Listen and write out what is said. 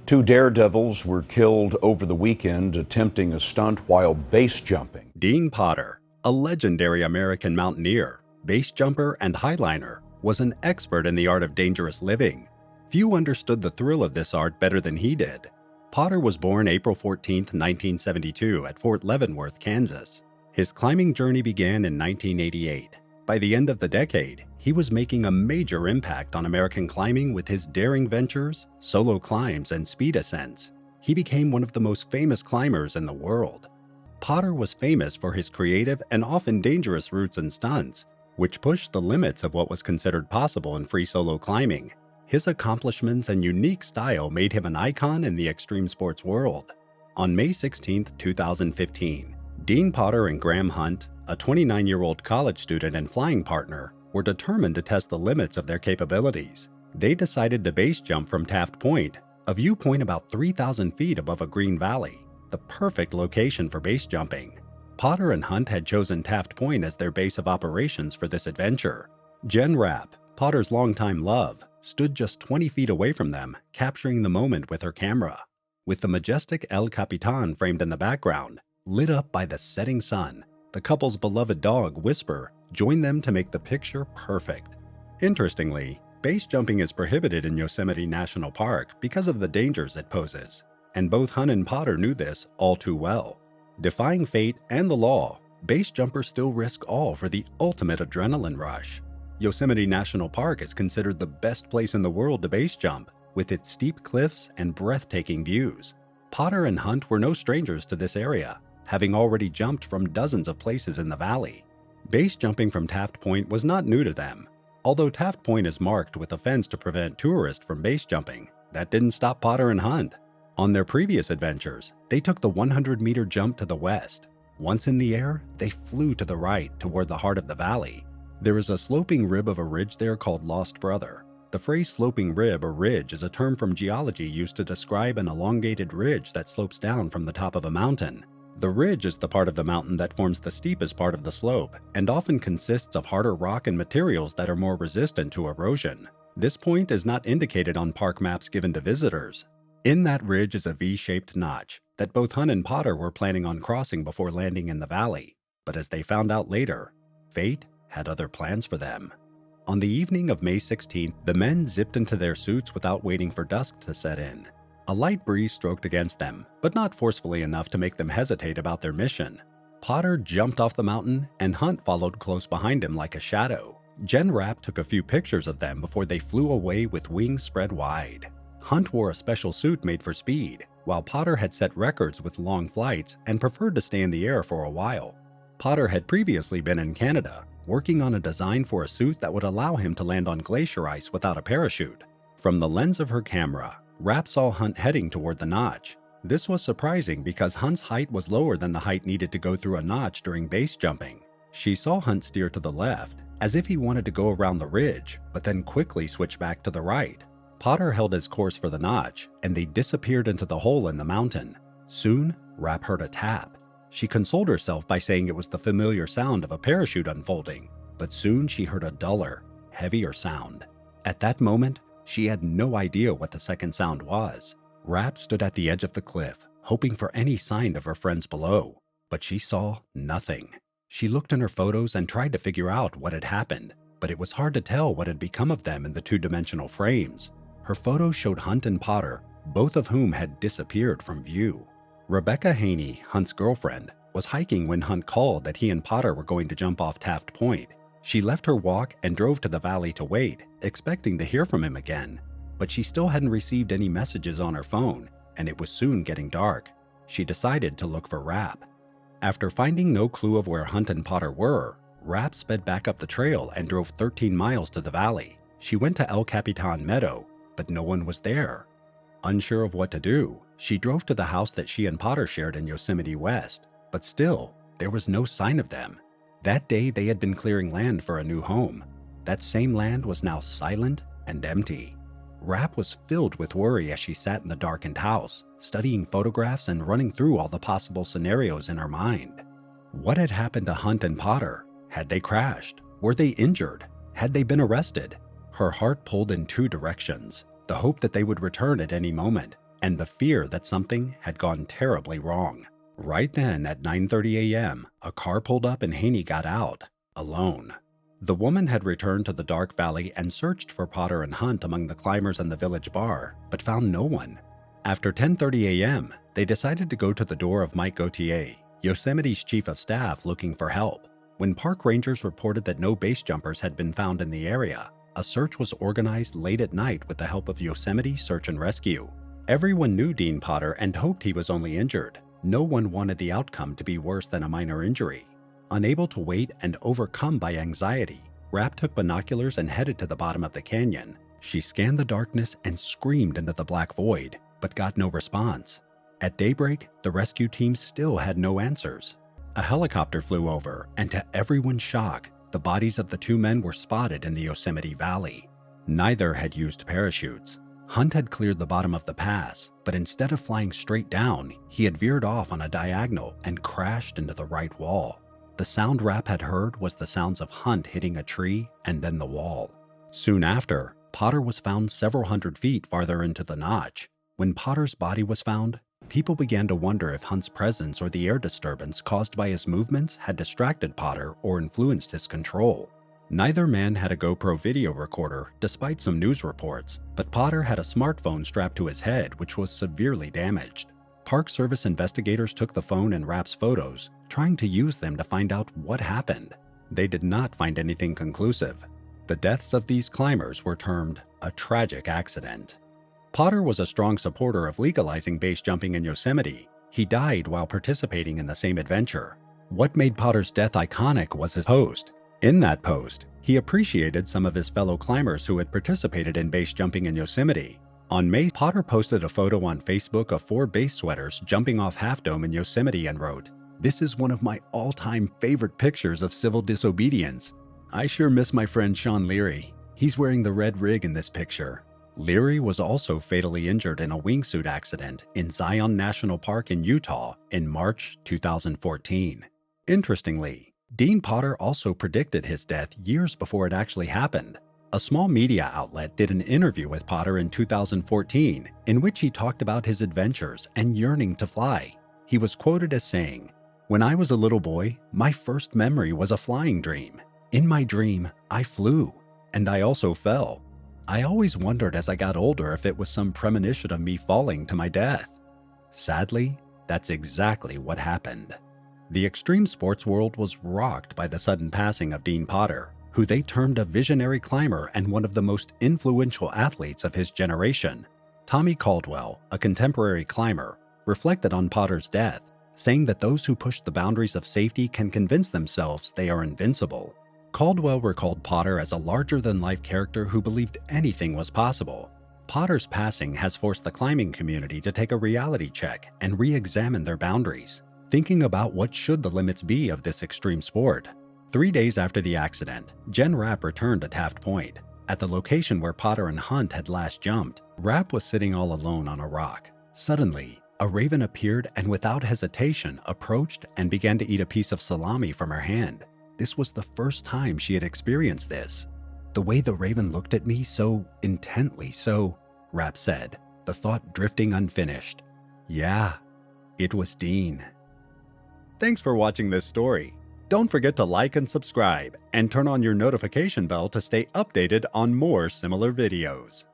Two daredevils were killed over the weekend attempting a stunt while base jumping. Dean Potter, a legendary American mountaineer, base jumper, and highliner, was an expert in the art of dangerous living. Few understood the thrill of this art better than he did. Potter was born April 14, 1972 at Fort Leavenworth, Kansas. His climbing journey began in 1988. By the end of the decade, he was making a major impact on American climbing with his daring ventures, solo climbs, and speed ascents. He became one of the most famous climbers in the world. Potter was famous for his creative and often dangerous routes and stunts, which pushed the limits of what was considered possible in free solo climbing. His accomplishments and unique style made him an icon in the extreme sports world. On May 16, 2015, Dean Potter and Graham Hunt, a 29-year-old college student and flying partner, were determined to test the limits of their capabilities. They decided to base jump from Taft Point, a viewpoint about 3,000 feet above a green valley, the perfect location for base jumping. Potter and Hunt had chosen Taft Point as their base of operations for this adventure. Jen Rapp, Potter's longtime love, stood just 20 feet away from them, capturing the moment with her camera. With the majestic El Capitan framed in the background, lit up by the setting sun, the couple's beloved dog, Whisper, joined them to make the picture perfect. Interestingly, base jumping is prohibited in Yosemite National Park because of the dangers it poses, and both Hunt and Potter knew this all too well. Defying fate and the law, base jumpers still risk all for the ultimate adrenaline rush. Yosemite National Park is considered the best place in the world to base jump, with its steep cliffs and breathtaking views. Potter and Hunt were no strangers to this area, having already jumped from dozens of places in the valley. Base jumping from Taft Point was not new to them. Although Taft Point is marked with a fence to prevent tourists from base jumping, that didn't stop Potter and Hunt. On their previous adventures, they took the 100-meter jump to the west. Once in the air, they flew to the right toward the heart of the valley. There is a sloping rib of a ridge there called Lost Brother. The phrase sloping rib or ridge is a term from geology used to describe an elongated ridge that slopes down from the top of a mountain. The ridge is the part of the mountain that forms the steepest part of the slope and often consists of harder rock and materials that are more resistant to erosion. This point is not indicated on park maps given to visitors. In that ridge is a V-shaped notch that both Hunt and Potter were planning on crossing before landing in the valley. But as they found out later, fate had other plans for them. On the evening of May 16th, the men zipped into their suits without waiting for dusk to set in. A light breeze stroked against them, but not forcefully enough to make them hesitate about their mission. Potter jumped off the mountain, and Hunt followed close behind him like a shadow. Jen Rapp took a few pictures of them before they flew away with wings spread wide. Hunt wore a special suit made for speed, while Potter had set records with long flights and preferred to stay in the air for a while. Potter had previously been in Canada, working on a design for a suit that would allow him to land on glacier ice without a parachute. From the lens of her camera, Rapp saw Hunt heading toward the notch. This was surprising because Hunt's height was lower than the height needed to go through a notch during base jumping. She saw Hunt steer to the left, as if he wanted to go around the ridge, but then quickly switch back to the right. Potter held his course for the notch, and they disappeared into the hole in the mountain. Soon, Rapp heard a tap. She consoled herself by saying it was the familiar sound of a parachute unfolding, but soon she heard a duller, heavier sound. At that moment, she had no idea what the second sound was. Rapp stood at the edge of the cliff, hoping for any sign of her friends below, but she saw nothing. She looked in her photos and tried to figure out what had happened, but it was hard to tell what had become of them in the two-dimensional frames. Her photos showed Hunt and Potter, both of whom had disappeared from view. Rebecca Haney, Hunt's girlfriend, was hiking when Hunt called that he and Potter were going to jump off Taft Point. She left her walk and drove to the valley to wait, expecting to hear from him again. But she still hadn't received any messages on her phone, and it was soon getting dark. She decided to look for Rapp. After finding no clue of where Hunt and Potter were, Rapp sped back up the trail and drove 13 miles to the valley. She went to El Capitan Meadow, but no one was there. Unsure of what to do, she drove to the house that she and Potter shared in Yosemite West, but still, there was no sign of them. That day they had been clearing land for a new home. That same land was now silent and empty. Rapp was filled with worry as she sat in the darkened house, studying photographs and running through all the possible scenarios in her mind. What had happened to Hunt and Potter? Had they crashed? Were they injured? Had they been arrested? Her heart pulled in two directions, the hope that they would return at any moment, and the fear that something had gone terribly wrong. Right then, at 9:30 a.m., a car pulled up and Haney got out, alone. The woman had returned to the dark valley and searched for Potter and Hunt among the climbers in the village bar, but found no one. After 10:30 a.m., they decided to go to the door of Mike Gauthier, Yosemite's chief of staff, looking for help. When park rangers reported that no base jumpers had been found in the area, a search was organized late at night with the help of Yosemite Search and Rescue. Everyone knew Dean Potter and hoped he was only injured. No one wanted the outcome to be worse than a minor injury. Unable to wait and overcome by anxiety, Rapp took binoculars and headed to the bottom of the canyon. She scanned the darkness and screamed into the black void, but got no response. At daybreak, the rescue team still had no answers. A helicopter flew over, and to everyone's shock, the bodies of the two men were spotted in the Yosemite Valley. Neither had used parachutes. Hunt had cleared the bottom of the pass, but instead of flying straight down, he had veered off on a diagonal and crashed into the right wall. The sound Rapp had heard was the sounds of Hunt hitting a tree and then the wall. Soon after, Potter was found several hundred feet farther into the notch. When Potter's body was found, people began to wonder if Hunt's presence or the air disturbance caused by his movements had distracted Potter or influenced his control. Neither man had a GoPro video recorder, despite some news reports, but Potter had a smartphone strapped to his head, which was severely damaged. Park Service investigators took the phone and Rapp's photos, trying to use them to find out what happened. They did not find anything conclusive. The deaths of these climbers were termed a tragic accident. Potter was a strong supporter of legalizing base jumping in Yosemite. He died while participating in the same adventure. What made Potter's death iconic was his post. In that post, he appreciated some of his fellow climbers who had participated in base jumping in Yosemite. On May, Potter posted a photo on Facebook of 4 base sweaters jumping off Half Dome in Yosemite and wrote, "This is one of my all-time favorite pictures of civil disobedience. I sure miss my friend Sean Leary. He's wearing the red rig in this picture." Leary was also fatally injured in a wingsuit accident in Zion National Park in Utah in March 2014. Interestingly, Dean Potter also predicted his death years before it actually happened. A small media outlet did an interview with Potter in 2014 in which he talked about his adventures and yearning to fly. He was quoted as saying, "When I was a little boy, my first memory was a flying dream. In my dream, I flew, and I also fell. I always wondered as I got older if it was some premonition of me falling to my death." Sadly, that's exactly what happened. The extreme sports world was rocked by the sudden passing of Dean Potter, who they termed a visionary climber and one of the most influential athletes of his generation. Tommy Caldwell, a contemporary climber, reflected on Potter's death, saying that those who push the boundaries of safety can convince themselves they are invincible. Caldwell recalled Potter as a larger-than-life character who believed anything was possible. Potter's passing has forced the climbing community to take a reality check and re-examine their boundaries, thinking about what should the limits be of this extreme sport. 3 days after the accident, Jen Rapp returned to Taft Point. At the location where Potter and Hunt had last jumped, Rapp was sitting all alone on a rock. Suddenly, a raven appeared and without hesitation approached and began to eat a piece of salami from her hand. This was the first time she had experienced this. "The way the raven looked at me so intently, Rapp said, the thought drifting unfinished. Yeah, it was Dean. Thanks for watching this story. Don't forget to like and subscribe, and turn on your notification bell to stay updated on more similar videos.